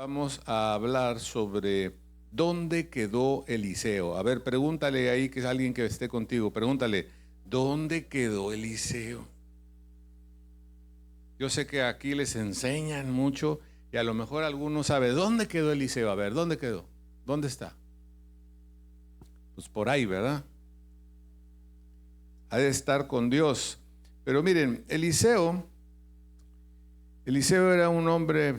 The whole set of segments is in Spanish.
vamos a hablar sobre dónde quedó Eliseo. A ver, pregúntale ahí, que es alguien que esté contigo, pregúntale, ¿dónde quedó Eliseo? Yo sé que aquí les enseñan mucho y a lo mejor alguno sabe, ¿dónde quedó Eliseo? A ver, ¿dónde quedó? ¿Dónde está? Pues por ahí, ¿verdad? Ha de estar con Dios. Pero miren, Eliseo era un hombre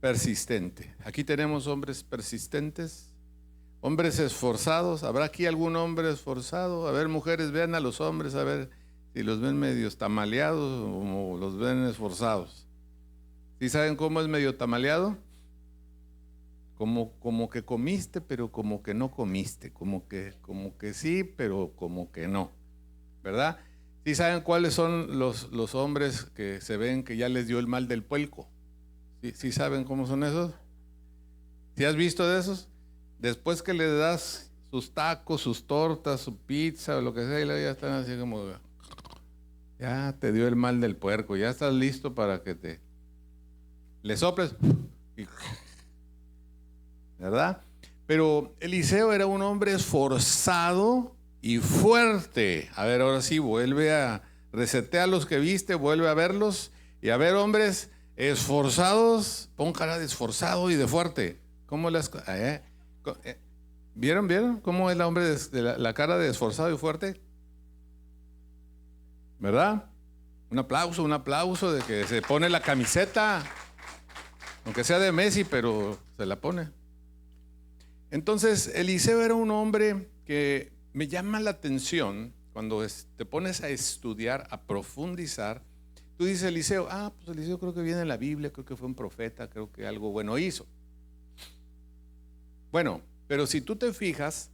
persistente. Aquí tenemos hombres persistentes, hombres esforzados. ¿Habrá aquí algún hombre esforzado? A ver, mujeres, vean a los hombres, a ver si los ven medios tamaleados o los ven esforzados. ¿Sí saben cómo es medio tamaleado? Como que comiste, pero como que no comiste, como que sí, pero como que no, ¿verdad? ¿Sí saben cuáles son los hombres que se ven que ya les dio el mal del puerco? ¿Sí saben cómo son esos? ¿Sí has visto de esos? Después que le das sus tacos, sus tortas, su pizza o lo que sea, y luego ya están así como, ya te dio el mal del puerco, ya estás listo para que le soples, ¿verdad? Pero Eliseo era un hombre esforzado y fuerte. A ver, ahora sí, vuelve a resetear los que viste, vuelve a verlos y a ver hombres esforzados, pon cara de esforzado y de fuerte. ¿Cómo ¿Vieron cómo es el hombre de la cara de esforzado y fuerte? ¿Verdad? Un aplauso de que se pone la camiseta, aunque sea de Messi, pero se la pone. Entonces, Eliseo era un hombre que me llama la atención cuando te pones a estudiar, a profundizar. Tú dices Eliseo, pues Eliseo creo que viene en la Biblia, creo que fue un profeta, creo que algo bueno hizo. Bueno, pero si tú te fijas,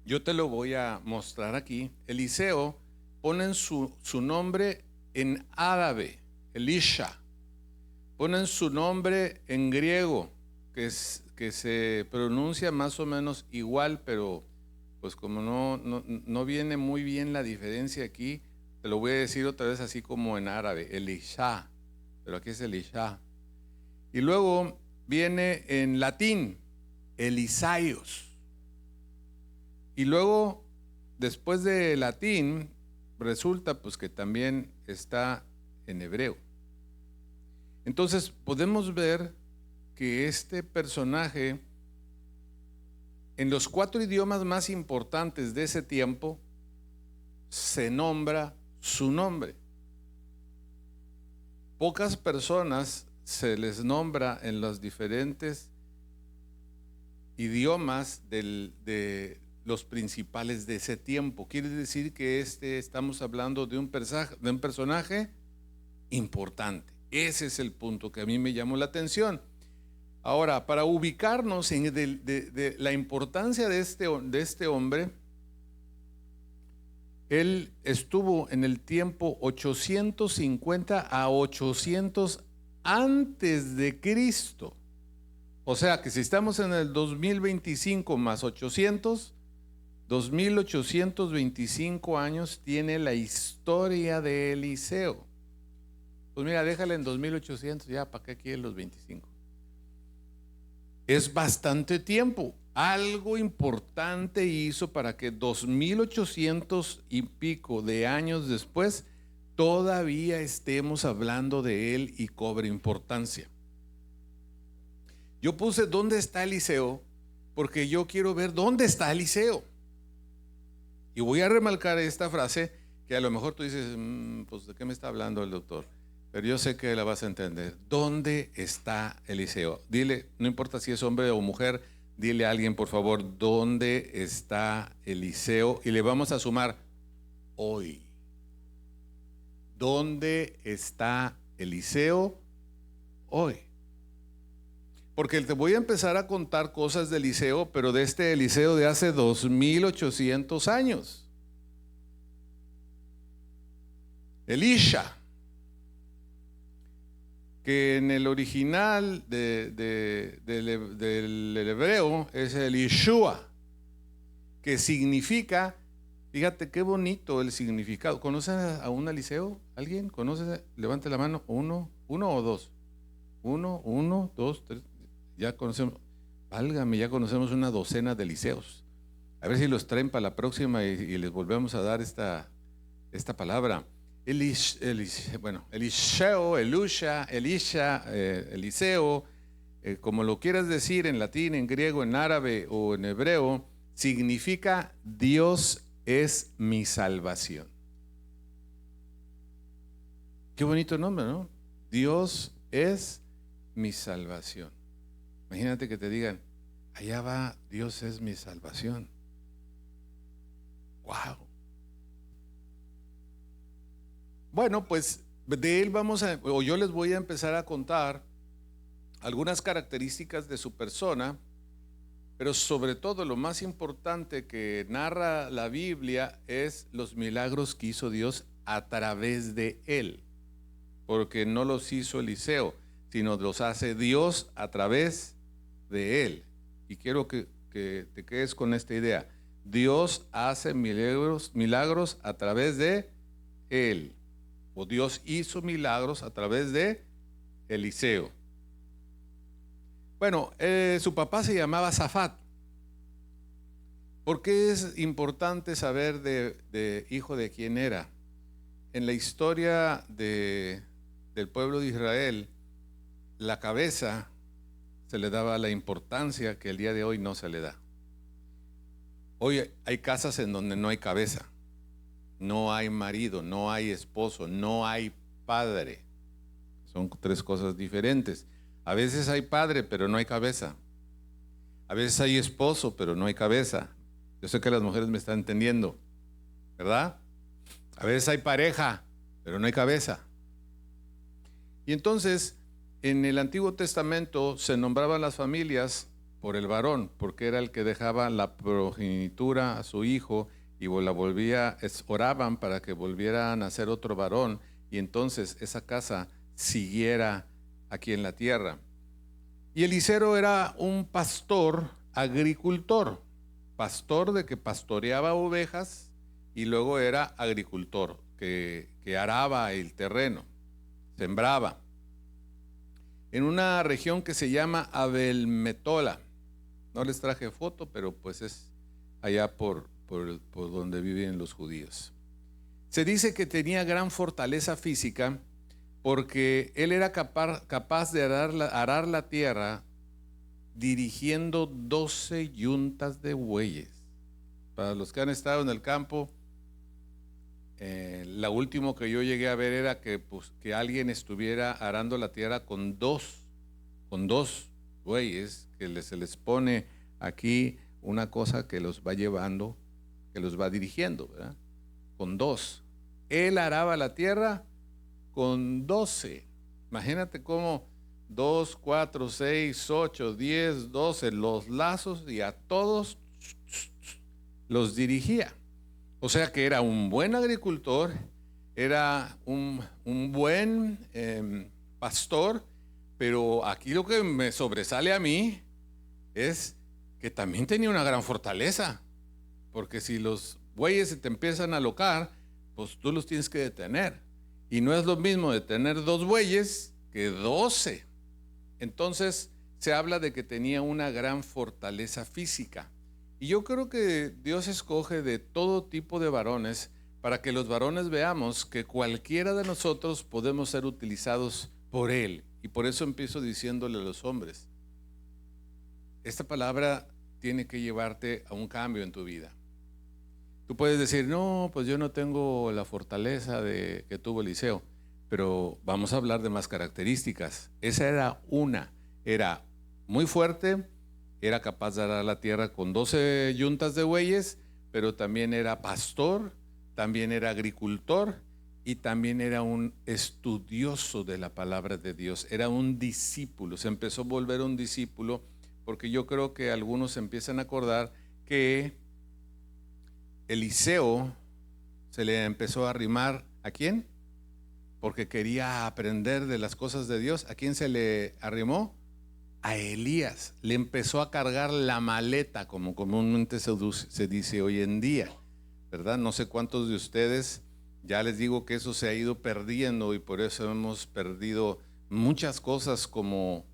yo te lo voy a mostrar aquí. Eliseo ponen su nombre en árabe, Elisha. Ponen su nombre en griego, que se pronuncia más o menos igual, pero pues como no viene muy bien la diferencia aquí, te lo voy a decir otra vez así como en árabe, Elisha, pero aquí es Elisha. Y luego viene en latín, Elisaios. Y luego, después de latín, resulta pues que también está en hebreo. Entonces podemos ver que este personaje, en los 4 idiomas más importantes de ese tiempo, se nombra su nombre. Pocas personas se les nombra en los diferentes idiomas de los principales de ese tiempo. Quiere decir que estamos hablando de un personaje importante. Ese es el punto que a mí me llamó la atención. Ahora, para ubicarnos en de la importancia de este hombre, él estuvo en el tiempo 850 a 800 antes de Cristo. O sea que si estamos en el 2025 más 800, 2825 años tiene la historia de Eliseo. Pues mira, déjale en 2800, ya, ¿para qué quieren los 25? Es bastante tiempo. Algo importante hizo para que 2800 y pico de años después todavía estemos hablando de él y cobre importancia. Yo puse ¿dónde está Eliseo? Porque yo quiero ver dónde está Eliseo. Y voy a remarcar esta frase que a lo mejor tú dices, pues ¿de qué me está hablando el doctor? Pero yo sé que la vas a entender. ¿Dónde está Eliseo? Dile, no importa si es hombre o mujer, dile a alguien por favor, ¿dónde está Eliseo? Y le vamos a sumar hoy. ¿Dónde está Eliseo hoy? Porque te voy a empezar a contar cosas de Eliseo, pero de este Eliseo de hace 2800 años. Elisha, que en el original del hebreo es el Yeshua, que significa, fíjate qué bonito el significado. ¿Conoces a un Eliseo? ¿Alguien conoce? Levante la mano. ¿Uno o dos? Uno, dos, tres. Ya conocemos, válgame, ya conocemos una docena de Eliseos. A ver si los traen para la próxima y les volvemos a dar esta palabra. Eliseo, Elisha, Eliseo, como lo quieras decir en latín, en griego, en árabe o en hebreo, significa Dios es mi salvación. Qué bonito nombre, ¿no? Dios es mi salvación. Imagínate que te digan, allá va, Dios es mi salvación. Wow. Bueno, pues de él yo les voy a empezar a contar algunas características de su persona, pero sobre todo lo más importante que narra la Biblia es los milagros que hizo Dios a través de él, porque no los hizo Eliseo, sino los hace Dios a través de él. Y quiero que te quedes con esta idea. Dios hace milagros a través de él. O Dios hizo milagros a través de Eliseo. Bueno, su papá se llamaba Safat. ¿Por qué es importante saber de hijo de quién era? En la historia del pueblo de Israel, la cabeza se le daba la importancia que el día de hoy no se le da. Hoy hay casas en donde no hay cabeza, no hay marido, no hay esposo, no hay padre. Son tres cosas diferentes. A veces hay padre, pero no hay cabeza. A veces hay esposo, pero no hay cabeza. Yo sé que las mujeres me están entendiendo, ¿verdad? A veces hay pareja, pero no hay cabeza. Y entonces, en el Antiguo Testamento se nombraban las familias por el varón, porque era el que dejaba la progenitura a su hijo y oraban para que volviera a nacer otro varón y entonces esa casa siguiera aquí en la tierra. Y Eliseo era un pastor agricultor, pastor de que pastoreaba ovejas y luego era agricultor, que araba el terreno, sembraba. En una región que se llama Abel-Metola. No les traje foto, pero pues es allá por donde viven los judíos. Se dice que tenía gran fortaleza física porque él era capaz de arar la tierra dirigiendo 12 yuntas de bueyes. Para los que han estado en el campo, la última que yo llegué a ver era que alguien estuviera arando la tierra con dos bueyes, que se les pone aquí una cosa que los va llevando, que los va dirigiendo, ¿verdad? Con dos. Él araba la tierra con 12. Imagínate cómo 2, 4, 6, 8, 10, 12, los lazos, y a todos los dirigía. O sea que era un buen agricultor, era un buen pastor, pero aquí lo que me sobresale a mí es que también tenía una gran fortaleza, porque si los bueyes se te empiezan a alocar, pues tú los tienes que detener. Y no es lo mismo detener 2 bueyes que 12. Entonces se habla de que tenía una gran fortaleza física. Y yo creo que Dios escoge de todo tipo de varones para que los varones veamos que cualquiera de nosotros podemos ser utilizados por Él. Y por eso empiezo diciéndole a los hombres, esta palabra tiene que llevarte a un cambio en tu vida. Tú puedes decir, no, pues yo no tengo la fortaleza que tuvo Eliseo, pero vamos a hablar de más características. Esa era era muy fuerte, era capaz de arar la tierra con 12 yuntas de bueyes, pero también era pastor, también era agricultor y también era un estudioso de la palabra de Dios, era un discípulo, se empezó a volver un discípulo, porque yo creo que algunos empiezan a acordar que Eliseo se le empezó a arrimar, ¿a quién? Porque quería aprender de las cosas de Dios. ¿A quién se le arrimó? A Elías. Le empezó a cargar la maleta, como comúnmente se dice hoy en día, ¿verdad? No sé cuántos de ustedes, ya les digo que eso se ha ido perdiendo y por eso hemos perdido muchas cosas como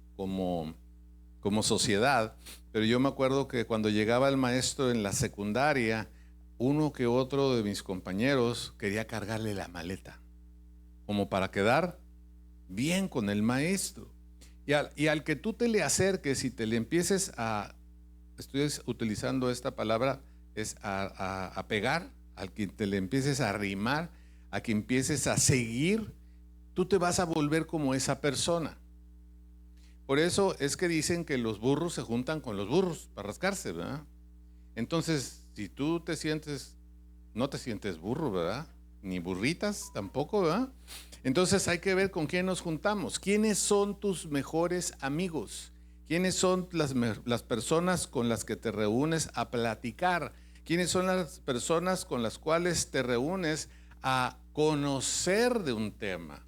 como sociedad, pero yo me acuerdo que cuando llegaba el maestro en la secundaria, uno que otro de mis compañeros quería cargarle la maleta, como para quedar bien con el maestro. Y al que tú te le acerques y te le empieces a, estoy utilizando esta palabra, es a pegar, al que te le empieces a arrimar, a que empieces a seguir, tú te vas a volver como esa persona. Por eso es que dicen que los burros se juntan con los burros para rascarse, ¿verdad? Entonces, si tú te sientes, no te sientes burro, ¿verdad? Ni burritas tampoco, ¿verdad? Entonces hay que ver con quién nos juntamos. ¿Quiénes son tus mejores amigos? ¿Quiénes son las personas con las que te reúnes a platicar? ¿Quiénes son las personas con las cuales te reúnes a conocer de un tema?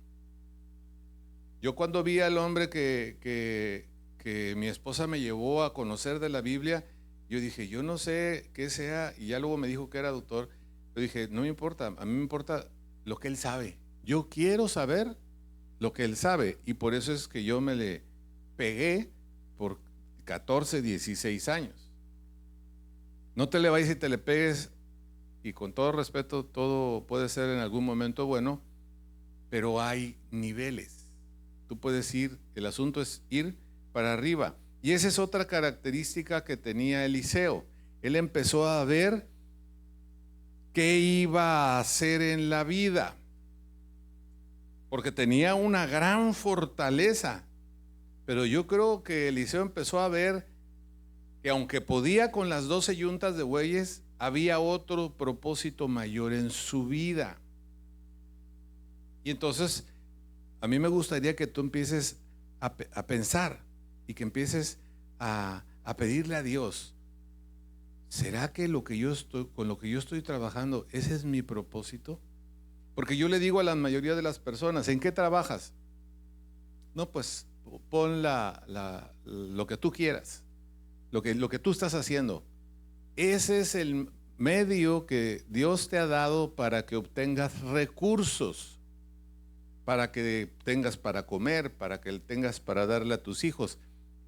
Yo cuando vi al hombre que mi esposa me llevó a conocer de la Biblia, yo dije, yo no sé qué sea, y ya luego me dijo que era doctor, pero dije, no me importa, a mí me importa lo que él sabe. Yo quiero saber lo que él sabe, y por eso es que yo me le pegué por 14, 16 años. No te le vayas y te le pegues, y con todo respeto, todo puede ser en algún momento bueno, pero hay niveles. Tú puedes ir, el asunto es ir para arriba. Y esa es otra característica que tenía Eliseo. Él empezó a ver qué iba a hacer en la vida, porque tenía una gran fortaleza. Pero yo creo que Eliseo empezó a ver que aunque podía con las 12 yuntas de bueyes, había otro propósito mayor en su vida. Y entonces a mí me gustaría que tú empieces a pensar y que empieces a pedirle a Dios, ¿será que con lo que yo estoy trabajando, ese es mi propósito? Porque yo le digo a la mayoría de las personas, ¿en qué trabajas? No, pues pon lo que tú quieras, lo que tú estás haciendo. Ese es el medio que Dios te ha dado para que obtengas recursos, para que tengas para comer, para que tengas para darle a tus hijos.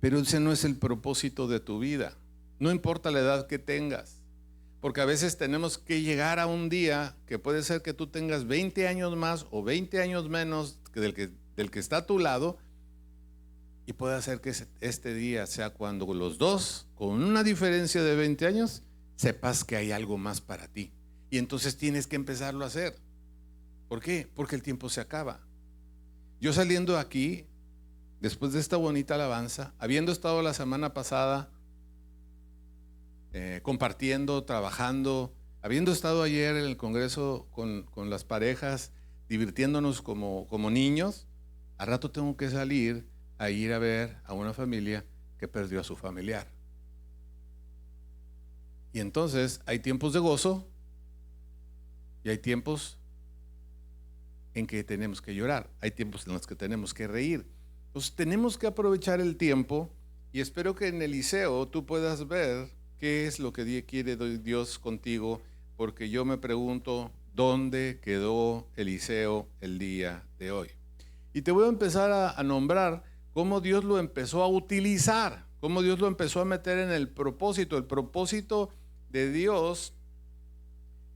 Pero ese no es el propósito de tu vida. No importa la edad que tengas, porque a veces tenemos que llegar a un día que puede ser que tú tengas 20 años más o 20 años menos del que está a tu lado, y puede ser que este día sea cuando los dos, con una diferencia de 20 años, sepas que hay algo más para ti. Y entonces tienes que empezarlo a hacer. ¿Por qué? Porque el tiempo se acaba. Yo saliendo aquí, después de esta bonita alabanza, habiendo estado la semana pasada compartiendo, trabajando, habiendo estado ayer en el congreso con las parejas, divirtiéndonos como niños, al rato tengo que salir a ir a ver a una familia que perdió a su familiar. Y entonces hay tiempos de gozo y hay tiempos en que tenemos que llorar, hay tiempos en los que tenemos que reír. Entonces tenemos que aprovechar el tiempo, y espero que en Eliseo tú puedas ver qué es lo que quiere Dios contigo, porque yo me pregunto dónde quedó Eliseo el día de hoy. Y te voy a empezar a nombrar cómo Dios lo empezó a utilizar, cómo Dios lo empezó a meter en el propósito. El propósito de Dios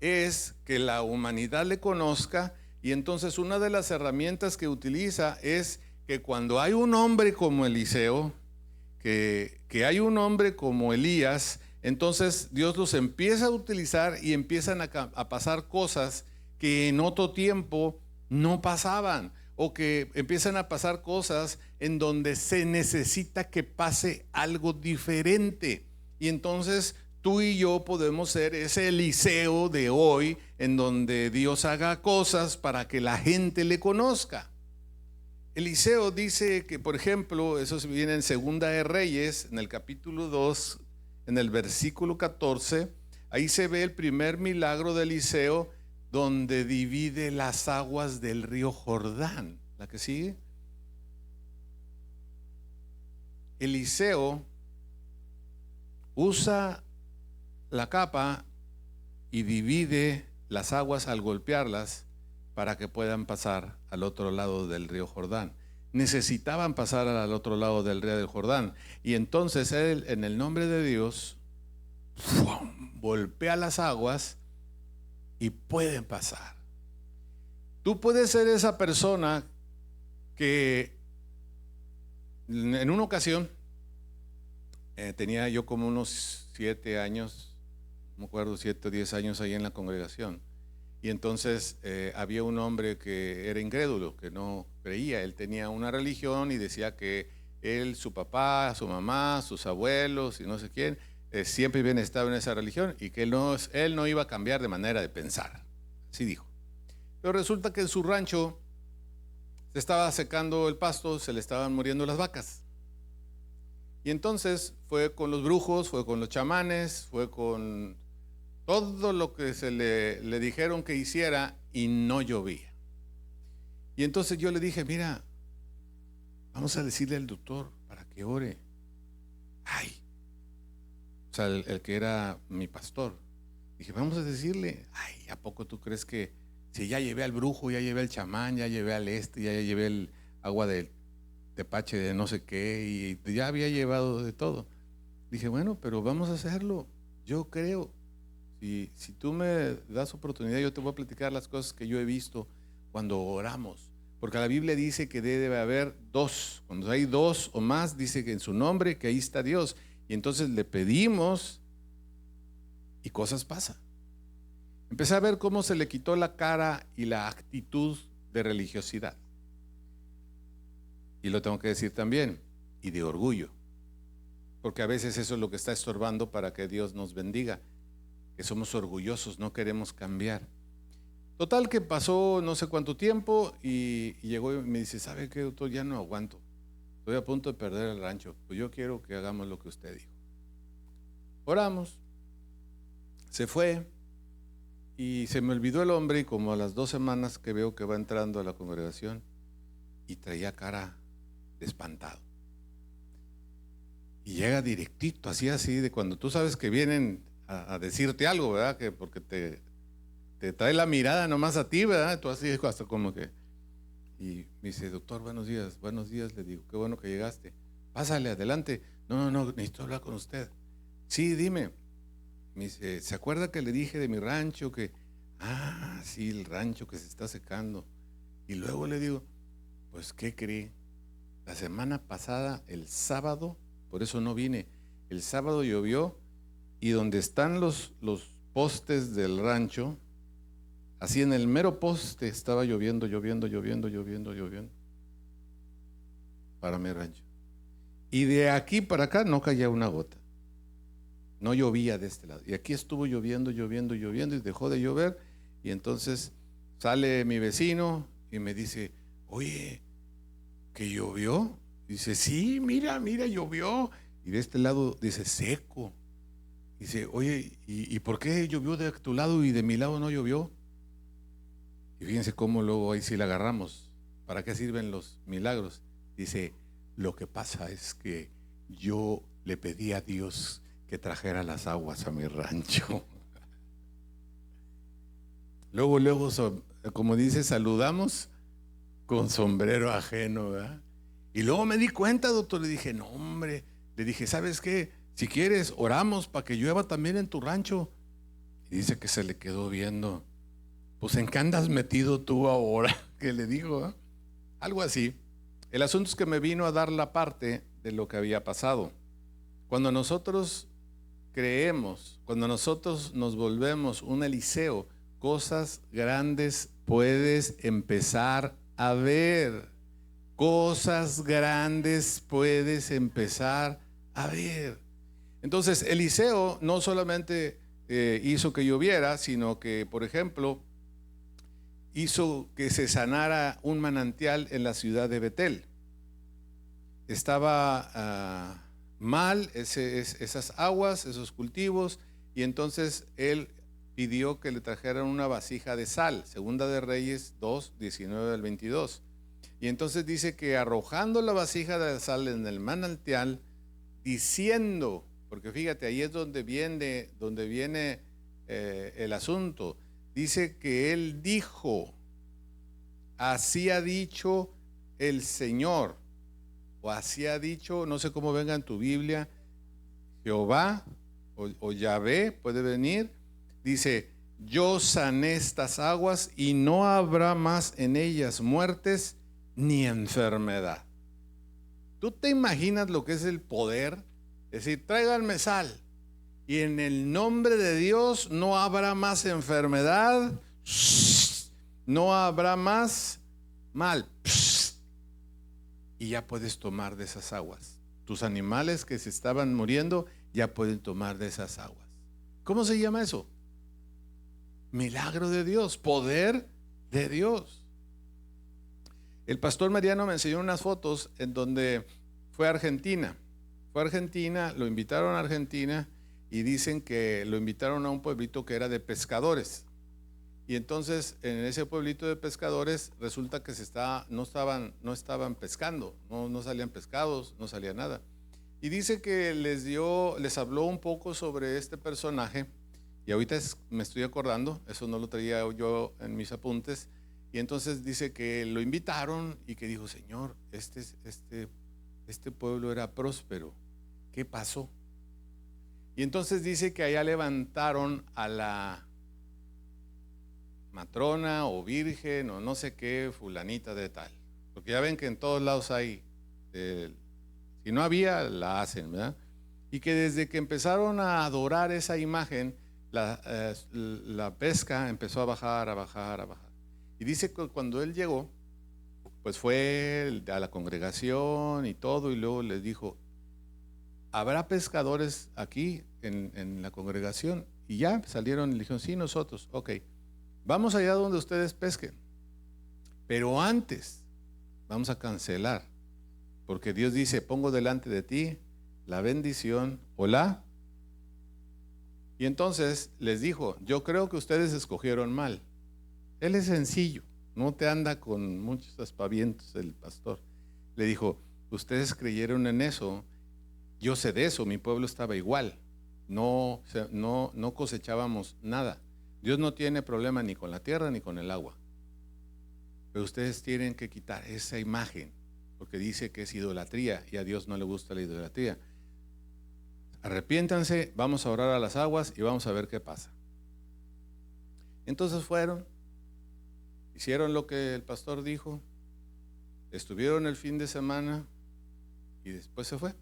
es que la humanidad le conozca. Y entonces una de las herramientas que utiliza es que cuando hay un hombre como Eliseo, que hay un hombre como Elías, entonces Dios los empieza a utilizar y empiezan a pasar cosas que en otro tiempo no pasaban, o que empiezan a pasar cosas en donde se necesita que pase algo diferente. Y entonces tú y yo podemos ser ese Eliseo de hoy, en donde Dios haga cosas para que la gente le conozca. Eliseo dice que, por ejemplo, eso viene en Segunda de Reyes, en el capítulo 2, en el versículo 14, ahí se ve el primer milagro de Eliseo, donde divide las aguas del río Jordán. ¿La que sigue? Eliseo usa la capa y divide las aguas al golpearlas para que puedan pasar al otro lado del río Jordán. necesitaban pasar al otro lado del río del Jordán. Y entonces él, en el nombre de Dios, ¡fum!, golpea las aguas y pueden pasar. Tú puedes ser esa persona que en una ocasión tenía yo como unos 7 años, no me acuerdo, 7 o 10 años ahí en la congregación. Y entonces había un hombre que era incrédulo, que no creía. Él tenía una religión y decía que él, su papá, su mamá, sus abuelos y no sé quién, siempre habían estado en esa religión y que él no iba a cambiar de manera de pensar. Así dijo. Pero resulta que en su rancho se estaba secando el pasto, se le estaban muriendo las vacas. Y entonces fue con los brujos, fue con los chamanes, fue con todo lo que se le dijeron que hiciera y no llovía. Y entonces yo le dije, mira, vamos a decirle al doctor para que ore. Ay, o sea, el que era mi pastor. Dije, vamos a decirle, ay, ¿a poco tú crees que si ya llevé al brujo, ya llevé al chamán, ya llevé al ya llevé el agua del tepache de no sé qué y ya había llevado de todo? Dije, bueno, pero vamos a hacerlo. Yo creo. Si tú me das oportunidad, yo te voy a platicar las cosas que yo he visto cuando oramos. Porque la Biblia dice que debe haber dos. Cuando hay dos o más, dice que en su nombre, que ahí está Dios. Y entonces le pedimos y cosas pasan. Empecé a ver cómo se le quitó la cara y la actitud de religiosidad. Y lo tengo que decir también, y de orgullo. Porque a veces eso es lo que está estorbando para que Dios nos bendiga. Que somos orgullosos, no queremos cambiar. Total que pasó no sé cuánto tiempo y llegó y me dice, ¿sabe qué, doctor? Ya no aguanto, estoy a punto de perder el rancho, pues yo quiero que hagamos lo que usted dijo. Oramos, se fue y se me olvidó el hombre y como a las 2 semanas que veo que va entrando a la congregación y traía cara de espantado. Y llega directito, así de cuando tú sabes que vienen a decirte algo, ¿verdad? Que porque te trae la mirada nomás a ti, ¿verdad? Tú así hasta como que. Y me dice, doctor, buenos días, le digo, qué bueno que llegaste. Pásale, adelante. No, necesito hablar con usted. Sí, dime. Me dice, ¿se acuerda que le dije de mi rancho? Sí, el rancho que se está secando. Y luego le digo, pues, ¿qué cree? La semana pasada, el sábado, por eso no vine, el sábado llovió. Y donde están los postes del rancho, así en el mero poste estaba lloviendo para mi rancho. Y de aquí para acá no caía una gota. No llovía de este lado. Y aquí estuvo lloviendo y dejó de llover. Y entonces sale mi vecino y me dice, oye, ¿que llovió? Dice, sí, mira, llovió. Y de este lado dice, seco. Dice, oye, ¿y por qué llovió de tu lado y de mi lado no llovió? Y fíjense cómo luego ahí sí la agarramos. ¿Para qué sirven los milagros? Dice, lo que pasa es que yo le pedí a Dios que trajera las aguas a mi rancho. Luego, como dice, saludamos con sombrero ajeno, ¿verdad? Y luego me di cuenta, doctor, le dije, no, hombre, le dije, ¿sabes qué? Si quieres, oramos para que llueva también en tu rancho. Y dice que se le quedó viendo. Pues, ¿en qué andas metido tú ahora? Que le digo, ¿eh? Algo así. El asunto es que me vino a dar la parte de lo que había pasado. Cuando nosotros creemos, cuando nosotros nos volvemos un Eliseo, cosas grandes puedes empezar a ver. Cosas grandes puedes empezar a ver. Entonces, Eliseo no solamente hizo que lloviera, sino que, por ejemplo, hizo que se sanara un manantial en la ciudad de Betel. Estaba mal esas aguas, esos cultivos, y entonces él pidió que le trajeran una vasija de sal, Segunda de Reyes 2, 19 al 22. Y entonces dice que arrojando la vasija de sal en el manantial, diciendo, porque fíjate, ahí es donde viene el asunto. Dice que él dijo, así ha dicho el Señor, o así ha dicho, no sé cómo venga en tu Biblia, Jehová o Yahvé puede venir, dice, yo sané estas aguas y no habrá más en ellas muertes ni enfermedad. ¿Tú te imaginas lo que es el poder? Es decir, tráiganme sal y en el nombre de Dios no habrá más enfermedad, no habrá más mal, y ya puedes tomar de esas aguas. Tus animales que se estaban muriendo ya pueden tomar de esas aguas. ¿Cómo se llama eso? Milagro de Dios, poder de Dios. El pastor Mariano me enseñó unas fotos en donde fue a Argentina. Fue a Argentina, lo invitaron a Argentina y dicen que lo invitaron a un pueblito que era de pescadores. Y entonces en ese pueblito de pescadores resulta que no estaban pescando, no salían pescados, no salía nada. Y dice que les habló un poco sobre este personaje, y ahorita me estoy acordando, eso no lo traía yo en mis apuntes, y entonces dice que lo invitaron y que dijo, Señor, este pueblo era próspero, ¿qué pasó? Y entonces dice que allá levantaron a la matrona o virgen o no sé qué, fulanita de tal, porque ya ven que en todos lados hay, si no había, la hacen, ¿verdad? Y que desde que empezaron a adorar esa imagen, la pesca empezó a bajar, a bajar, a bajar. Y dice que cuando él llegó, pues fue a la congregación y todo, y luego les dijo, ¿habrá pescadores aquí en la congregación? Y ya salieron y le dijeron, sí, nosotros, ok, vamos allá donde ustedes pesquen, pero antes vamos a cancelar, porque Dios dice, pongo delante de ti la bendición o la. Y entonces les dijo, yo creo que ustedes escogieron mal. Él es sencillo, no te anda con muchos aspavientos el pastor. Le dijo, ustedes creyeron en eso, yo sé de eso, mi pueblo estaba igual, no cosechábamos nada. Dios no tiene problema ni con la tierra ni con el agua, pero ustedes tienen que quitar esa imagen, porque dice que es idolatría y a Dios no le gusta la idolatría. Arrepiéntanse, vamos a orar a las aguas y vamos a ver qué pasa. Entonces fueron, hicieron lo que el pastor dijo, estuvieron el fin de semana y después se fue.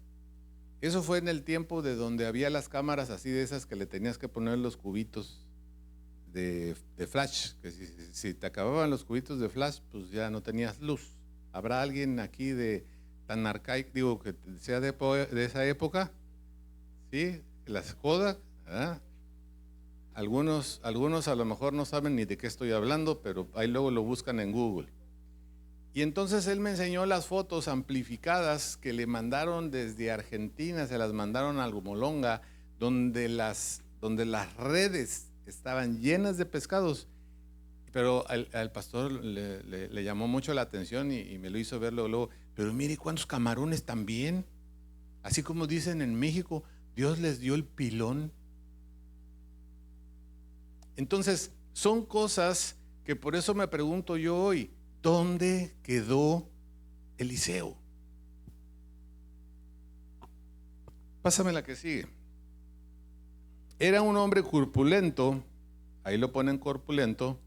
Eso fue en el tiempo de donde había las cámaras así de esas que le tenías que poner los cubitos de flash, que si te acababan los cubitos de flash, pues ya no tenías luz. ¿Habrá alguien aquí de tan arcaico, digo, que sea de esa época? ¿Sí? Las Kodak, ¿verdad? Algunos a lo mejor no saben ni de qué estoy hablando, pero ahí luego lo buscan en Google. Y entonces él me enseñó las fotos amplificadas que le mandaron desde Argentina, se las mandaron a Algomolonga, donde las redes estaban llenas de pescados, pero al pastor le llamó mucho la atención y me lo hizo ver luego, pero mire cuántos camarones también, así como dicen en México, Dios les dio el pilón. Entonces son cosas que por eso me pregunto yo hoy, ¿dónde quedó Eliseo? Pásame la que sigue. Era un hombre corpulento, ahí lo ponen corpulento,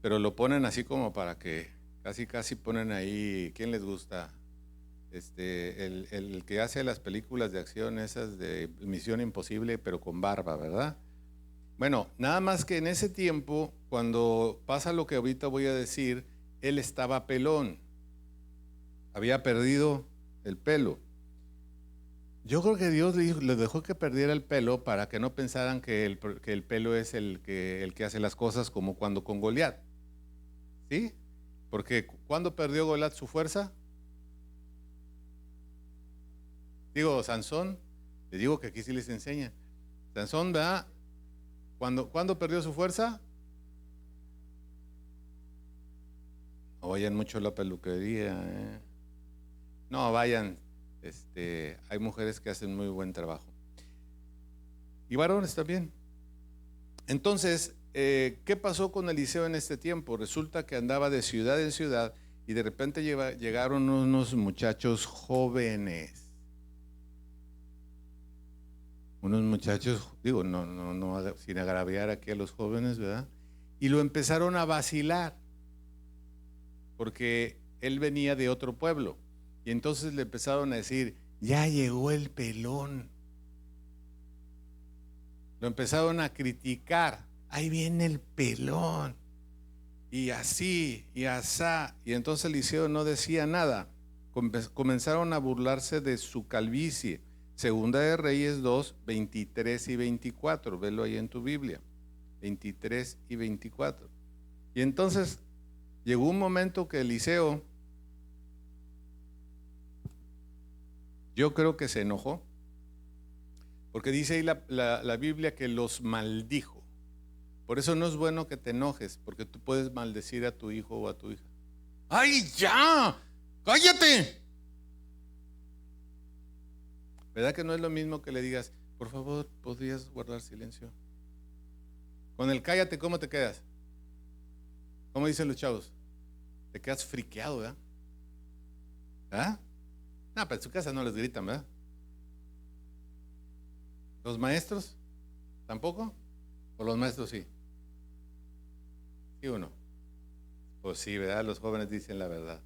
pero lo ponen así como para que casi ponen ahí, ¿quién les gusta? El que hace las películas de acción esas de Misión Imposible, pero con barba, ¿verdad? Bueno, nada más que en ese tiempo, cuando pasa lo que ahorita voy a decir, él estaba pelón, había perdido el pelo. Yo creo que Dios le dejó que perdiera el pelo para que no pensaran que el pelo es el que hace las cosas, como cuando con Goliat, ¿sí? Porque ¿cuándo perdió Goliat su fuerza? Digo, Sansón, les digo que aquí sí les enseña. Sansón, ¿verdad? ¿Cuándo perdió su fuerza? No vayan mucho a la peluquería, ¿eh? No, vayan, hay mujeres que hacen muy buen trabajo. Y varones también. Entonces, ¿qué pasó con Eliseo en este tiempo? Resulta que andaba de ciudad en ciudad y de repente llegaron unos muchachos jóvenes. Unos muchachos, digo, no, sin agraviar aquí a los jóvenes, ¿verdad? Y lo empezaron a vacilar, porque él venía de otro pueblo. Y entonces le empezaron a decir, ya llegó el pelón. Lo empezaron a criticar, ahí viene el pelón. Y así, y asá. Y entonces Eliseo no decía nada. Comenzaron a burlarse de su calvicie. Segunda de Reyes 2, 23 y 24. Velo ahí en tu Biblia. 23 y 24. Y entonces llegó un momento que Eliseo, yo creo que se enojó, porque dice ahí la Biblia que los maldijo. Por eso no es bueno que te enojes, porque tú puedes maldecir a tu hijo o a tu hija. ¡Ay, ya! ¡Cállate! ¿Verdad que no es lo mismo que le digas, por favor, podrías guardar silencio? Con el cállate, ¿cómo te quedas? ¿Cómo dicen los chavos? Te quedas friqueado, ¿verdad? ¿Ah? No, pero en su casa no les gritan, ¿verdad? ¿Los maestros? ¿Tampoco? ¿O los maestros sí? ¿Sí o no? Pues sí, ¿verdad? Los jóvenes dicen la verdad.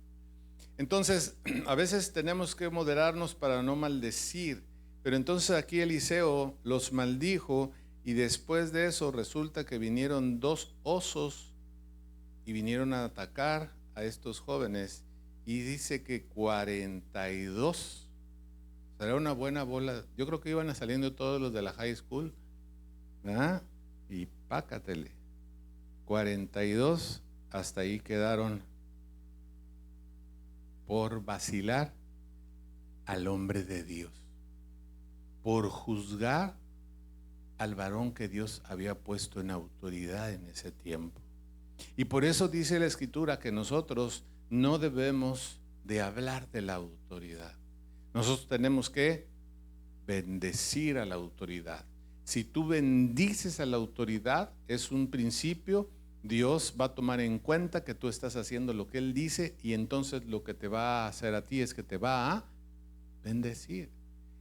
Entonces, a veces tenemos que moderarnos para no maldecir. Pero entonces aquí Eliseo los maldijo y después de eso resulta que vinieron 2 osos y vinieron a atacar a estos jóvenes. Y dice que 42, será una buena bola. Yo creo que iban saliendo todos los de la high school, ¿verdad? Y pácatele. 42 hasta ahí quedaron por vacilar al hombre de Dios, por juzgar al varón que Dios había puesto en autoridad en ese tiempo. Y por eso dice la Escritura que nosotros no debemos de hablar de la autoridad. Nosotros tenemos que bendecir a la autoridad. Si tú bendices a la autoridad, es un principio. Dios va a tomar en cuenta que tú estás haciendo lo que Él dice, y entonces lo que te va a hacer a ti es que te va a bendecir.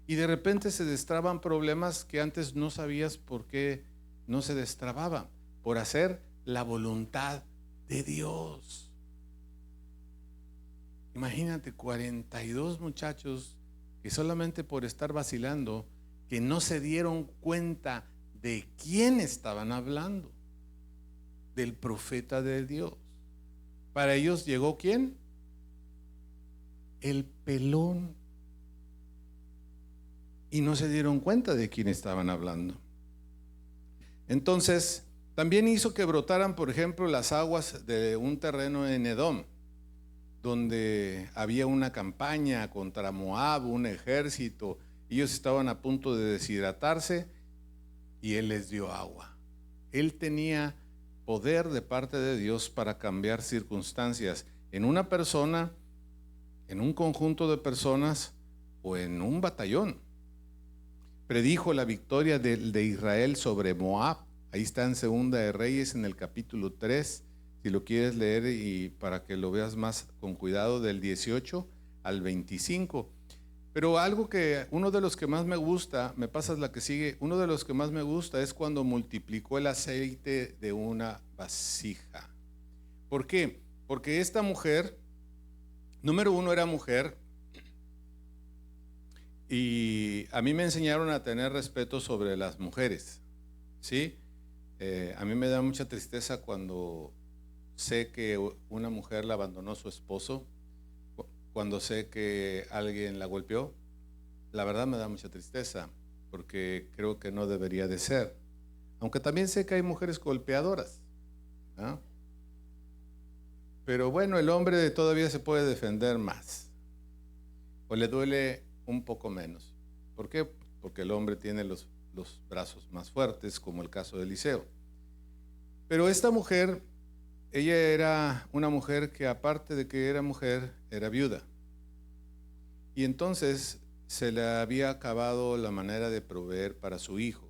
Y de repente se destraban problemas que antes no sabías por qué no se destrababan, por hacer la voluntad de Dios. Imagínate 42 muchachos que solamente por estar vacilando, que no se dieron cuenta de quién estaban hablando, del profeta de Dios. Para ellos llegó ¿quién? El pelón. Y no se dieron cuenta de quién estaban hablando. Entonces, también hizo que brotaran, por ejemplo, las aguas de un terreno en Edom, donde había una campaña contra Moab, un ejército. Ellos estaban a punto de deshidratarse y Él les dio agua. Él tenía poder de parte de Dios para cambiar circunstancias en una persona, en un conjunto de personas o en un batallón. Predijo la victoria de Israel sobre Moab. Ahí está en Segunda de Reyes en el capítulo 3, si lo quieres leer y para que lo veas más con cuidado, del 18 al 25. Pero algo que, uno de los que más me gusta, me pasas la que sigue, uno de los que más me gusta es cuando multiplicó el aceite de una vasija. ¿Por qué? Porque esta mujer, número uno, era mujer, y a mí me enseñaron a tener respeto sobre las mujeres, ¿sí? A mí me da mucha tristeza cuando sé que una mujer la abandonó su esposo, cuando sé que alguien la golpeó. La verdad me da mucha tristeza, porque creo que no debería de ser. Aunque también sé que hay mujeres golpeadoras, ¿no? Pero bueno, el hombre todavía se puede defender más, o le duele un poco menos. ¿Por qué? Porque el hombre tiene los brazos más fuertes, como el caso de Eliseo. Pero esta mujer, ella era una mujer que, aparte de que era mujer, era viuda. Y entonces se le había acabado la manera de proveer para su hijo.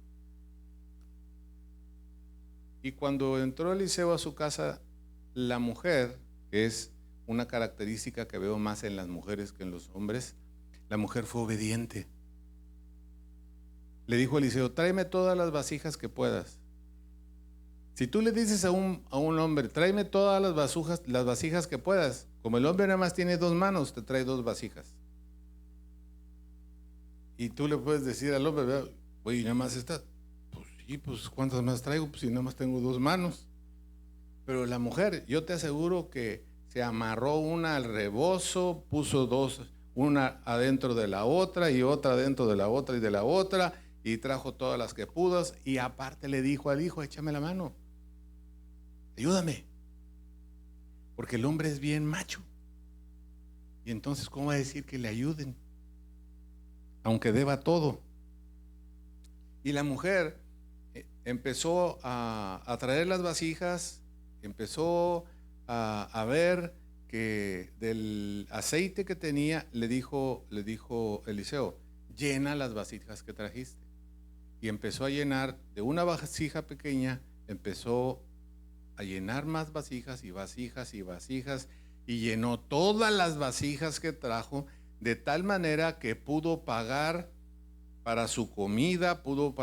Y cuando entró Eliseo a su casa, la mujer, que es una característica que veo más en las mujeres que en los hombres. La mujer fue obediente. Le dijo a Eliseo: tráeme todas las vasijas que puedas. Si tú le dices a un hombre: tráeme todas las vasijas que puedas, como el hombre nada más tiene 2 manos, te trae 2 vasijas. Y tú le puedes decir al hombre: oye, nada más está. Pues sí, pues ¿cuántas más traigo? Pues si nada más tengo 2 manos. Pero la mujer, yo te aseguro que se amarró una al rebozo, puso 2, una adentro de la otra y otra adentro de la otra y de la otra, y trajo todas las que pudo, y aparte le dijo al hijo: échame la mano, ayúdame, porque el hombre es bien macho. Y entonces, ¿cómo va a decir que le ayuden? Aunque deba todo. Y la mujer empezó a traer las vasijas, empezó a ver que del aceite que tenía, le dijo Eliseo: llena las vasijas que trajiste. Y empezó a llenar de una vasija pequeña, empezó a llenar más vasijas y vasijas y vasijas, y llenó todas las vasijas que trajo, de tal manera que pudo pagar para su comida, pudo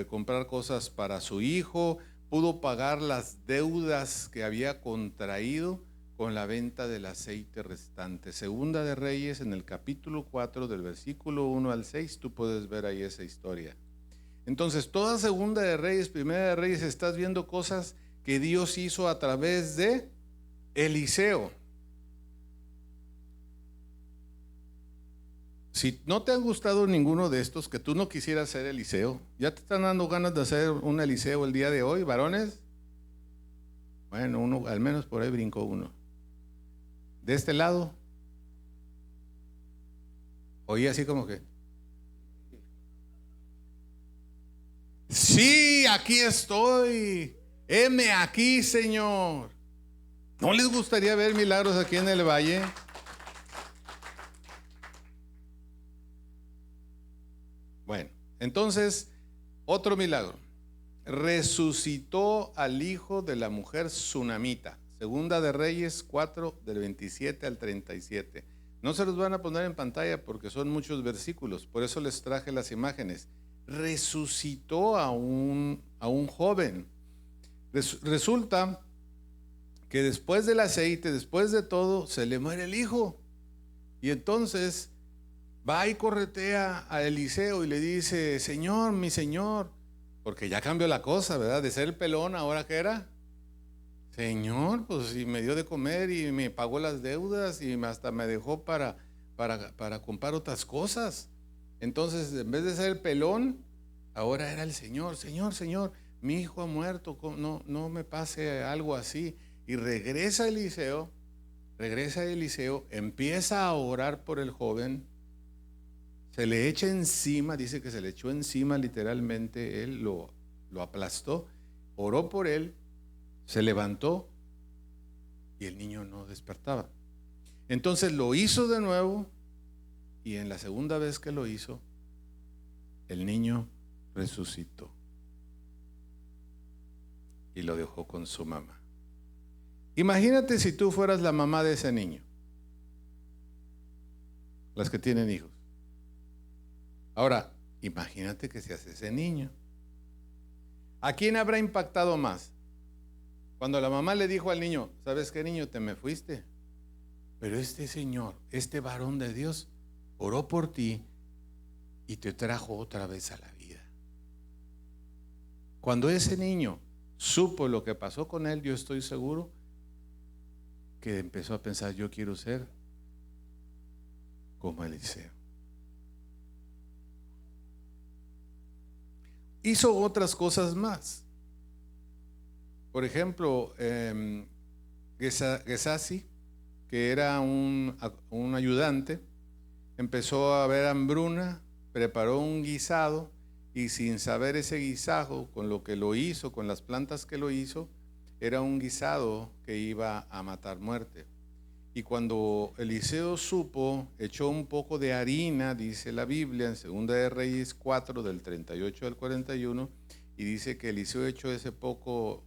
comprar cosas para su hijo, pudo pagar las deudas que había contraído con la venta del aceite restante. Segunda de Reyes, en el capítulo 4, del versículo 1 al 6, tú puedes ver ahí esa historia. Entonces, toda Segunda de Reyes, Primera de Reyes, estás viendo cosas que Dios hizo a través de Eliseo. Si no te han gustado ninguno de estos, que tú no quisieras ser Eliseo, ¿ya te están dando ganas de hacer un Eliseo el día de hoy, varones? Bueno, uno, al menos por ahí brincó uno. De este lado, oí así como que: sí, aquí estoy, heme aquí, Señor. ¿No les gustaría ver milagros aquí en el valle? Bueno, entonces, otro milagro. Resucitó al hijo de la mujer sunamita. Segunda de Reyes 4, del 27 al 37. No se los van a poner en pantalla porque son muchos versículos, por eso les traje las imágenes. Resucitó a un joven. Resulta que después del aceite, después de todo, se le muere el hijo. Y entonces va y corretea a Eliseo y le dice: Señor, mi señor, porque ya cambió la cosa, ¿verdad? De ser el pelón, ahora ¿qué era? Señor, pues si me dio de comer y me pagó las deudas y hasta me dejó para comprar otras cosas. Entonces, en vez de ser el pelón, ahora era el Señor. Señor, mi hijo ha muerto, no me pase algo así. Y regresa Eliseo, empieza a orar por el joven, se le echa encima, dice que se le echó encima literalmente, él lo aplastó, oró por él, se levantó y el niño no despertaba. Entonces lo hizo de nuevo, y en la segunda vez que lo hizo, el niño resucitó y lo dejó con su mamá. Imagínate si tú fueras la mamá de ese niño, las que tienen hijos. Ahora, imagínate que seas ese niño. ¿A quién habrá impactado más? Cuando la mamá le dijo al niño: ¿sabes qué, niño? Te me fuiste, pero este Señor, este varón de Dios, oró por ti y te trajo otra vez a la vida. Cuando ese niño supo lo que pasó con él, yo estoy seguro que empezó a pensar: yo quiero ser como Eliseo. Hizo otras cosas más. Por ejemplo, Gesasi, que era un ayudante, empezó a ver hambruna, preparó un guisado, y sin saber ese guisado, con lo que lo hizo, con las plantas que lo hizo, era un guisado que iba a matar muerte. Y cuando Eliseo supo, echó un poco de harina, dice la Biblia, en Segunda de Reyes 4, del 38 al 41, y dice que Eliseo echó ese poco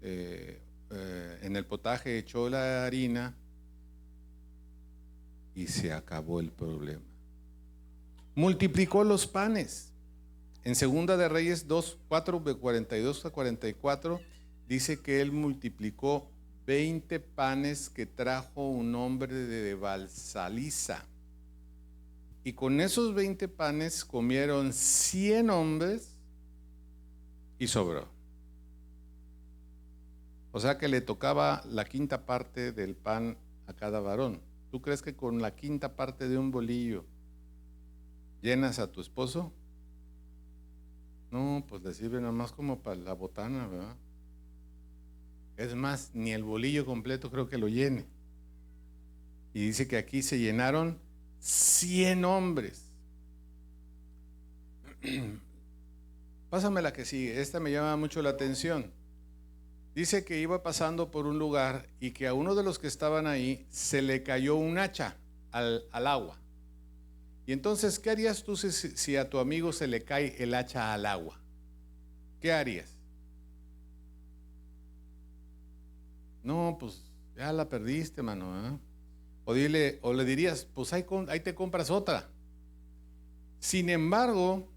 en el potaje, echó la harina, y se acabó el problema. Multiplicó los panes. En Segunda de Reyes 2, 4, de 42 a 44, dice que él multiplicó 20 panes que trajo un hombre de Balsaliza. Y con esos 20 panes comieron 100 hombres y sobró. O sea que le tocaba la quinta parte del pan a cada varón. ¿Tú crees que con la quinta parte de un bolillo llenas a tu esposo? No, pues le sirve nomás como para la botana, ¿verdad? Es más, ni el bolillo completo creo que lo llene. Y dice que aquí se llenaron 100 hombres. Pásame la que sigue, esta me llama mucho la atención. Dice que iba pasando por un lugar y que a uno de los que estaban ahí se le cayó un hacha al agua. Y entonces, ¿qué harías tú si a tu amigo se le cae el hacha al agua? ¿Qué harías? No, pues ya la perdiste, mano, ¿eh? O le dirías, pues ahí te compras otra. Sin embargo,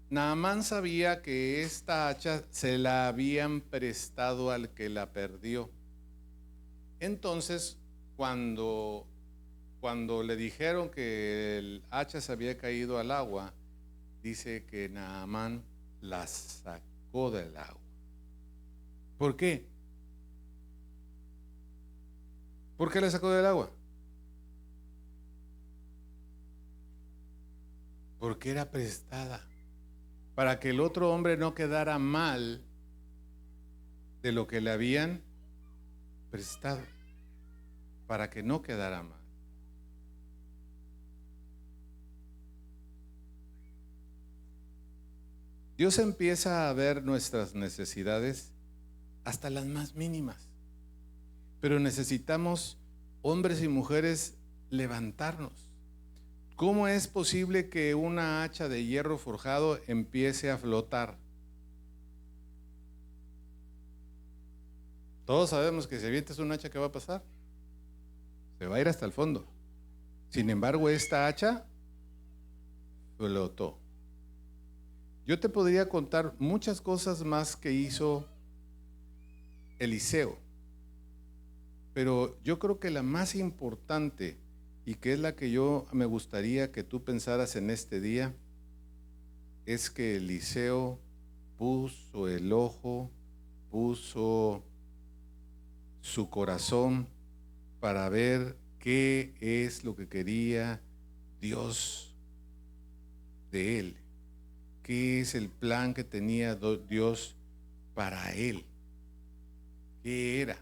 Naamán sabía que esta hacha se la habían prestado al que la perdió. Entonces, cuando le dijeron que el hacha se había caído al agua, dice que Naamán la sacó del agua. ¿Por qué? ¿Por qué la sacó del agua? Porque era prestada, para que el otro hombre no quedara mal de lo que le habían prestado, para que no quedara mal. Dios empieza a ver nuestras necesidades hasta las más mínimas, pero necesitamos, hombres y mujeres, levantarnos. ¿Cómo es posible que una hacha de hierro forjado empiece a flotar? Todos sabemos que si avientas un hacha, ¿qué va a pasar? Se va a ir hasta el fondo. Sin embargo, esta hacha flotó. Yo te podría contar muchas cosas más que hizo Eliseo, pero yo creo que la más importante, y que es la que yo me gustaría que tú pensaras en este día, es que Eliseo puso el ojo, puso su corazón para ver qué es lo que quería Dios de él, qué es el plan que tenía Dios para él, qué era,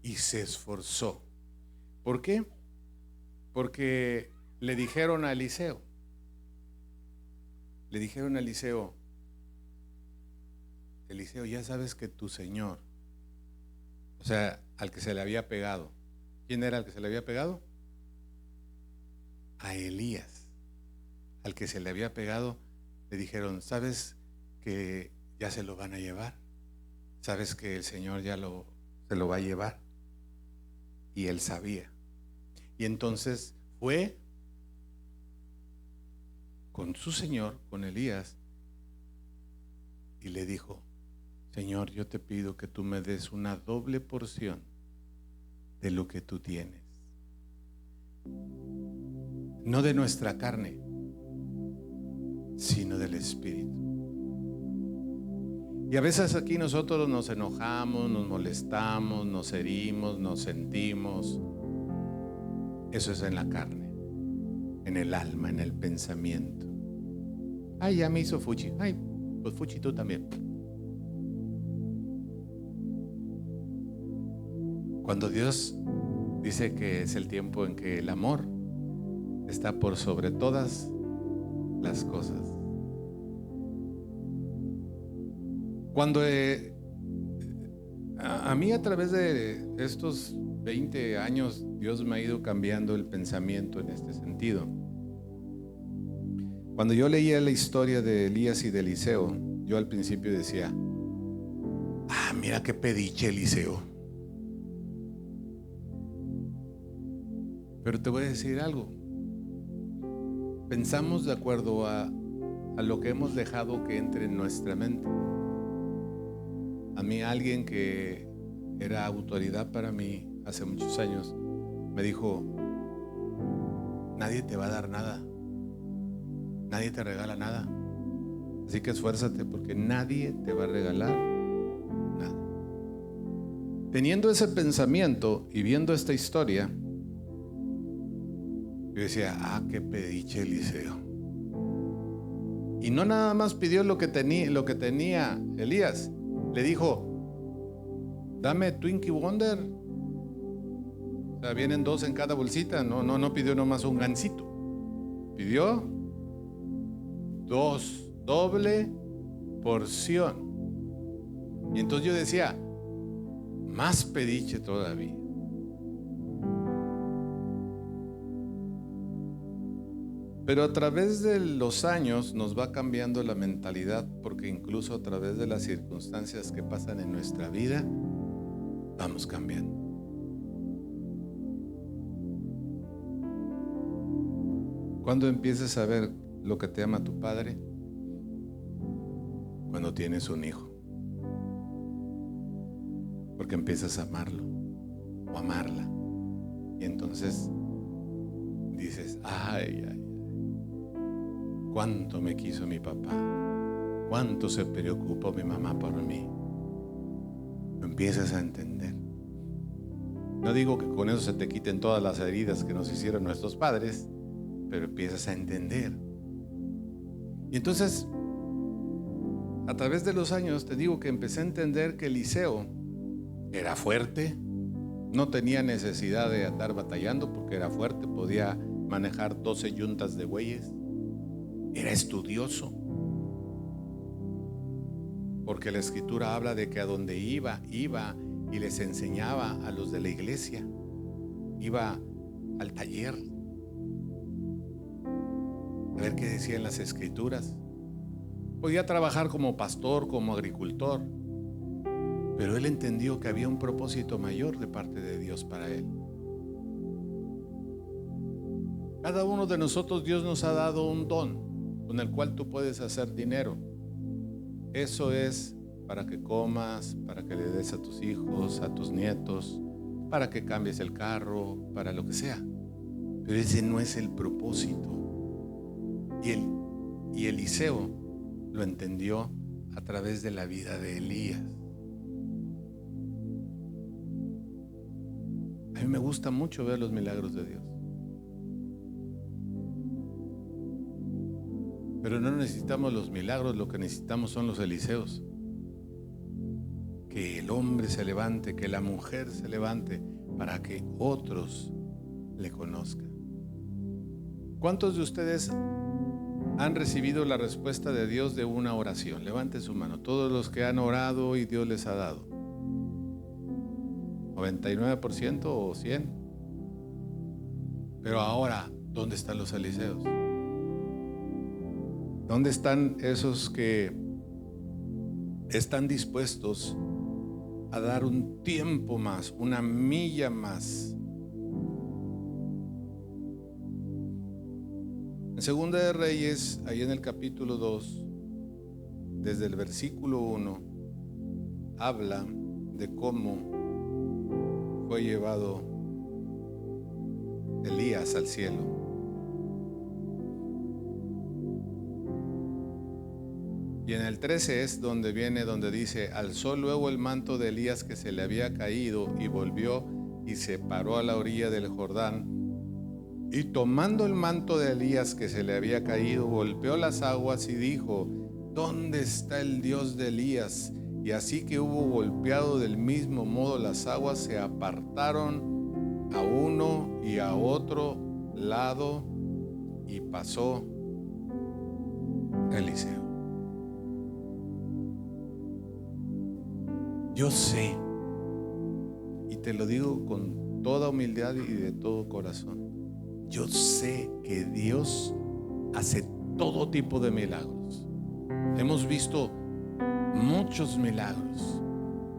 y se esforzó. ¿Por qué? Porque le dijeron a Eliseo, Eliseo, ya sabes que tu Señor, o sea, al que se le había pegado, ¿quién era el que se le había pegado? A Elías. Al que se le había pegado, le dijeron, ¿sabes que ya se lo van a llevar? ¿Sabes que el Señor ya se lo va a llevar? Y él sabía. Y entonces fue con su Señor, con Elías, y le dijo, Señor, yo te pido que tú me des una doble porción de lo que tú tienes. No de nuestra carne, sino del Espíritu. Y a veces aquí nosotros nos enojamos, nos molestamos, nos herimos, nos sentimos. Eso es en la carne, en el alma, en el pensamiento. Ay, ya me hizo Fuchi. Ay, pues Fuchi tú también. Cuando Dios dice que es el tiempo en que el amor está por sobre todas las cosas. Cuando a mí, a través de estos 20 años, Dios me ha ido cambiando el pensamiento en este sentido. Cuando yo leía la historia de Elías y de Eliseo, yo al principio decía, mira qué pediche Eliseo. Pero te voy a decir algo. Pensamos de acuerdo a lo que hemos dejado que entre en nuestra mente. A mí alguien que era autoridad para mí hace muchos años me dijo: nadie te va a dar nada, nadie te regala nada, así que esfuérzate porque nadie te va a regalar nada. Teniendo ese pensamiento y viendo esta historia, yo decía: qué pediche Eliseo. Y no nada más pidió lo que tenía Elías. Le dijo: dame Twinkie Wonder. O sea, vienen 2 en cada bolsita. No pidió nomás un gansito. Pidió 2, doble porción. Y entonces yo decía: más pediche todavía. Pero a través de los años nos va cambiando la mentalidad, porque incluso a través de las circunstancias que pasan en nuestra vida, vamos cambiando. ¿Cuándo empiezas a ver lo que te ama tu padre? Cuando tienes un hijo. Porque empiezas a amarlo o amarla. Y entonces dices: ay, cuánto me quiso mi papá, cuánto se preocupó mi mamá por mí. Lo empiezas a entender. No digo que con eso se te quiten todas las heridas que nos hicieron nuestros padres, pero empiezas a entender. Y entonces, a través de los años, te digo que empecé a entender que Eliseo era fuerte, no tenía necesidad de andar batallando porque era fuerte, podía manejar 12 yuntas de bueyes. Era estudioso, porque la escritura habla de que a donde iba y les enseñaba a los de la iglesia. Iba al taller a ver qué decían las escrituras. Podía trabajar como pastor, como agricultor, pero él entendió que había un propósito mayor de parte de Dios para él. Cada uno de nosotros, Dios nos ha dado un don con el cual tú puedes hacer dinero. Eso es para que comas, para que le des a tus hijos, a tus nietos, para que cambies el carro, para lo que sea. Pero ese no es el propósito. Y Eliseo lo entendió a través de la vida de Elías. A mí me gusta mucho ver los milagros de Dios. Pero no necesitamos los milagros, lo que necesitamos son los Eliseos. Que el hombre se levante, que la mujer se levante para que otros le conozcan. ¿Cuántos de ustedes han recibido la respuesta de Dios de una oración? Levante su mano. Todos los que han orado y Dios les ha dado. 99% o 100%. Pero ahora, ¿dónde están los Eliseos? ¿Dónde están esos que están dispuestos a dar un tiempo más, una milla más? En Segunda de Reyes, ahí en el capítulo 2, desde el versículo 1, habla de cómo fue llevado Elías al cielo. Y en el 13 es donde dice: alzó luego el manto de Elías que se le había caído y volvió y se paró a la orilla del Jordán. Y tomando el manto de Elías que se le había caído, golpeó las aguas y dijo: ¿dónde está el Dios de Elías? Y así que hubo golpeado del mismo modo las aguas, se apartaron a uno y a otro lado y pasó Eliseo. Yo sé, y te lo digo con toda humildad y de todo corazón, yo sé que Dios hace todo tipo de milagros. Hemos visto muchos milagros,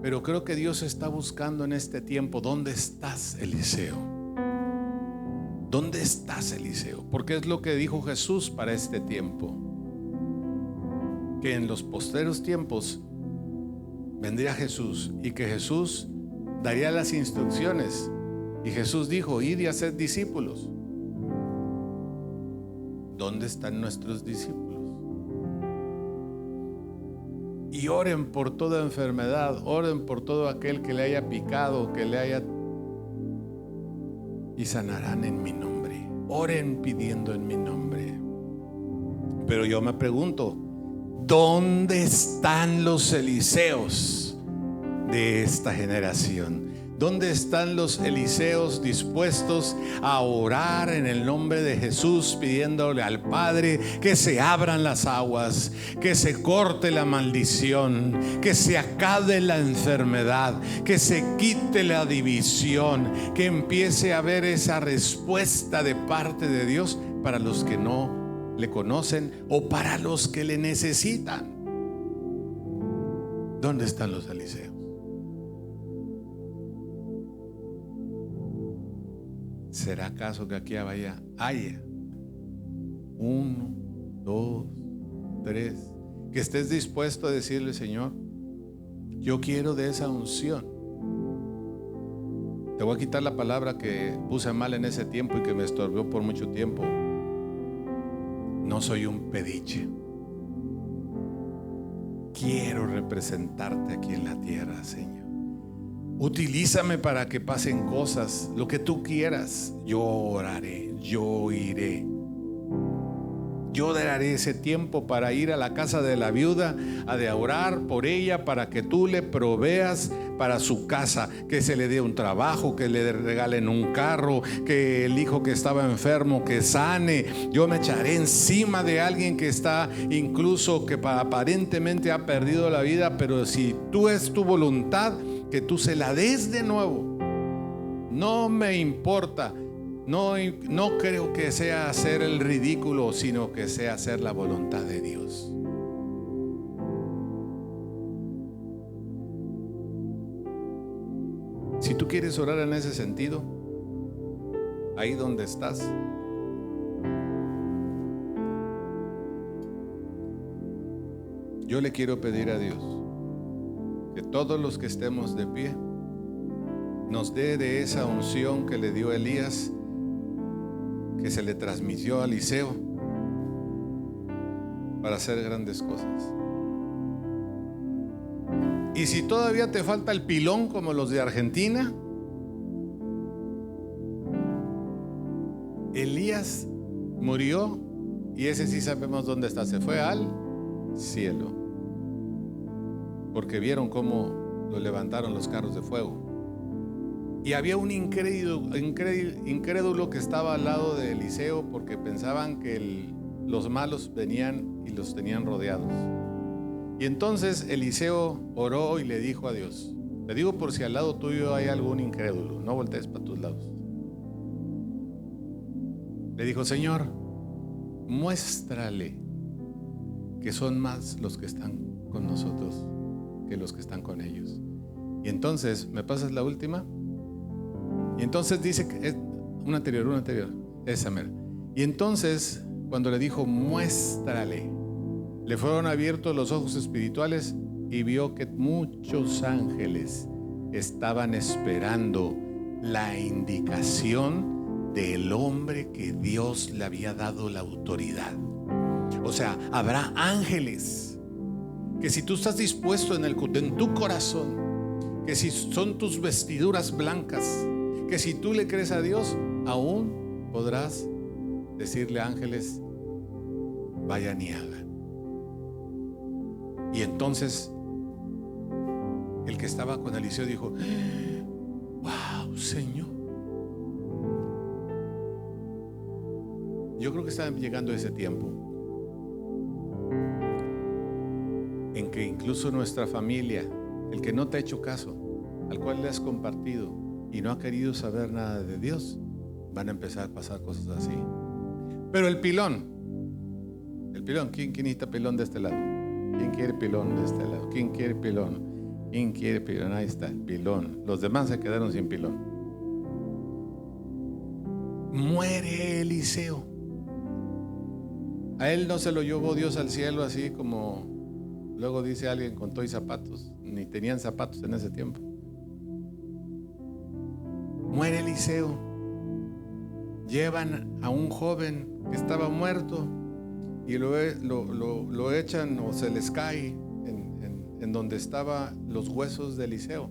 pero creo que Dios está buscando en este tiempo: ¿dónde estás, Eliseo? ¿Dónde estás, Eliseo? Porque es lo que dijo Jesús para este tiempo, que en los postreros tiempos vendría Jesús y que Jesús daría las instrucciones. Y Jesús dijo: id y haced discípulos. ¿Dónde están nuestros discípulos? Y oren por toda enfermedad, oren por todo aquel que le haya picado, que le haya, y sanarán en mi nombre. Oren pidiendo en mi nombre. Pero yo me pregunto, ¿dónde están los Eliseos de esta generación? ¿Dónde están los Eliseos dispuestos a orar en el nombre de Jesús, pidiéndole al Padre que se abran las aguas, que se corte la maldición, que se acabe la enfermedad, que se quite la división, que empiece a haber esa respuesta de parte de Dios para los que no le conocen o para los que le necesitan? ¿Dónde están los Eliseos? ¿Será acaso que aquí haya 1, 2, 3 que estés dispuesto a decirle: Señor, yo quiero de esa unción? Te voy a quitar la palabra que puse mal en ese tiempo y que me estorbó por mucho tiempo. No soy un pediche. Quiero representarte aquí en la tierra, Señor. Utilízame para que pasen cosas, lo que tú quieras. Yo oraré, yo iré. Yo daré ese tiempo para ir a la casa de la viuda, a de orar por ella, para que tú le proveas para su casa, que se le dé un trabajo, que le regalen un carro, que el hijo que estaba enfermo que sane. Yo me echaré encima de alguien que está, incluso que aparentemente ha perdido la vida, pero si tú es tu voluntad, que tú se la des de nuevo. No me importa. No creo que sea hacer el ridículo, sino que sea hacer la voluntad de Dios. Si tú quieres orar en ese sentido, ahí donde estás, yo le quiero pedir a Dios que todos los que estemos de pie nos dé de esa unción que le dio Elías, que se le transmitió a Eliseo, para hacer grandes cosas. Y si todavía te falta el pilón como los de Argentina, Elías murió y ese sí sabemos dónde está. Se fue al cielo, porque vieron cómo lo levantaron los carros de fuego. Y había un incrédulo que estaba al lado de Eliseo, porque pensaban que los malos venían y los tenían rodeados. Y entonces Eliseo oró y le dijo a Dios: te digo por si al lado tuyo hay algún incrédulo, no voltees para tus lados. Le dijo: Señor, muéstrale que son más los que están con nosotros que los que están con ellos. Y entonces, ¿me pasas la última? Y entonces dice que es una anterior, esa mera. Y entonces, cuando le dijo muéstrale, le fueron abiertos los ojos espirituales y vio que muchos ángeles estaban esperando la indicación del hombre que Dios le había dado la autoridad. O sea, habrá ángeles que, si tú estás dispuesto en tu corazón, que si son tus vestiduras blancas, que si tú le crees a Dios, aún podrás decirle a ángeles: vayan y hagan. Y entonces el que estaba con Eliseo dijo: wow, Señor. Yo creo que está llegando ese tiempo en que incluso nuestra familia, el que no te ha hecho caso, al cual le has compartido y no ha querido saber nada de Dios, van a empezar a pasar cosas así. Pero el pilón, ¿quién necesita pilón de este lado? ¿Quién quiere pilón de este lado? ¿Quién quiere pilón? ¿Quién quiere pilón? Ahí está, el pilón. Los demás se quedaron sin pilón. Muere Eliseo. A él no se lo llevó Dios al cielo así como luego dice alguien con todo y zapatos. Ni tenían zapatos en ese tiempo. Muere Eliseo. Llevan a un joven que estaba muerto y lo echan o se les cae en donde estaban los huesos de Eliseo.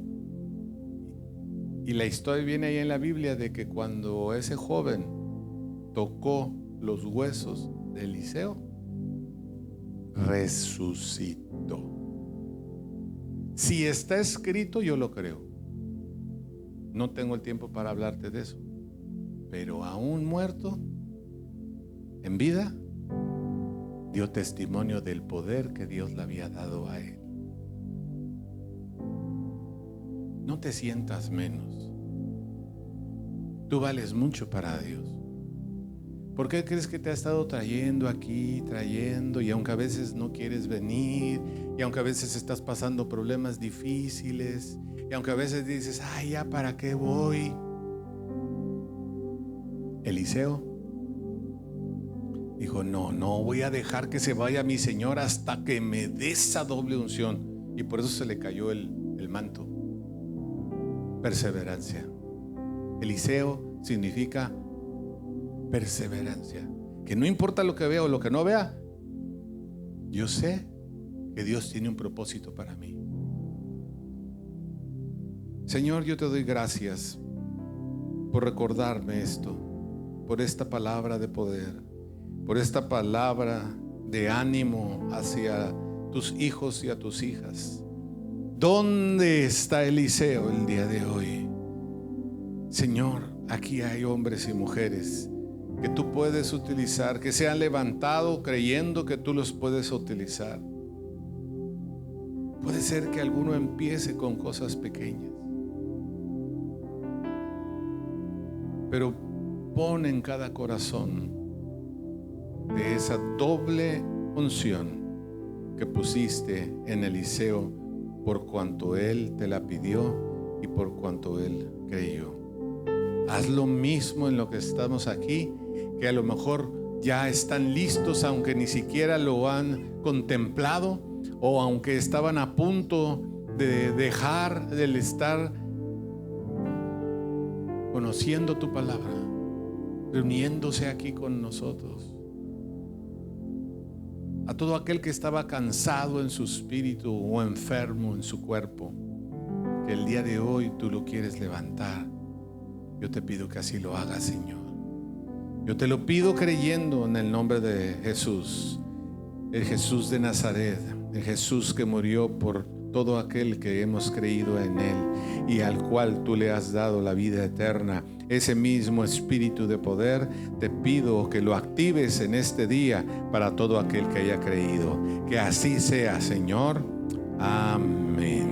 Y la historia viene ahí en la Biblia de que cuando ese joven tocó los huesos de Eliseo, resucitó. Si está escrito, yo lo creo. No tengo el tiempo para hablarte de eso, pero aún muerto, en vida, dio testimonio del poder que Dios le había dado a él. No te sientas menos. Tú vales mucho para Dios. ¿Por qué crees que te ha estado trayendo aquí, trayendo? Y aunque a veces no quieres venir, y aunque a veces estás pasando problemas difíciles, y aunque a veces dices, ay, ya, ¿para qué voy? Eliseo dijo, no voy a dejar que se vaya mi Señor hasta que me dé esa doble unción. Y por eso se le cayó el manto. Perseverancia. Eliseo significa perseverancia. Que no importa lo que vea o lo que no vea, yo sé que Dios tiene un propósito para mí. Señor, yo te doy gracias por recordarme esto, por esta palabra de poder, por esta palabra de ánimo hacia tus hijos y a tus hijas. ¿Dónde está Eliseo el día de hoy? Señor, aquí hay hombres y mujeres que tú puedes utilizar, que se han levantado creyendo que tú los puedes utilizar. Puede ser que alguno empiece con cosas pequeñas, pero pon en cada corazón de esa doble unción que pusiste en Eliseo, por cuanto él te la pidió y por cuanto él creyó. Haz lo mismo en lo que estamos aquí, que a lo mejor ya están listos, aunque ni siquiera lo han contemplado, o aunque estaban a punto de dejar del estar conociendo tu palabra, reuniéndose aquí con nosotros. A todo aquel que estaba cansado en su espíritu o enfermo en su cuerpo, que el día de hoy tú lo quieres levantar, yo te pido que así lo hagas, Señor. Yo te lo pido creyendo en el nombre de Jesús, el Jesús de Nazaret, el Jesús que murió por todo aquel que hemos creído en él y al cual tú le has dado la vida eterna. Ese mismo espíritu de poder te pido que lo actives en este día para todo aquel que haya creído. Que así sea, Señor. Amén.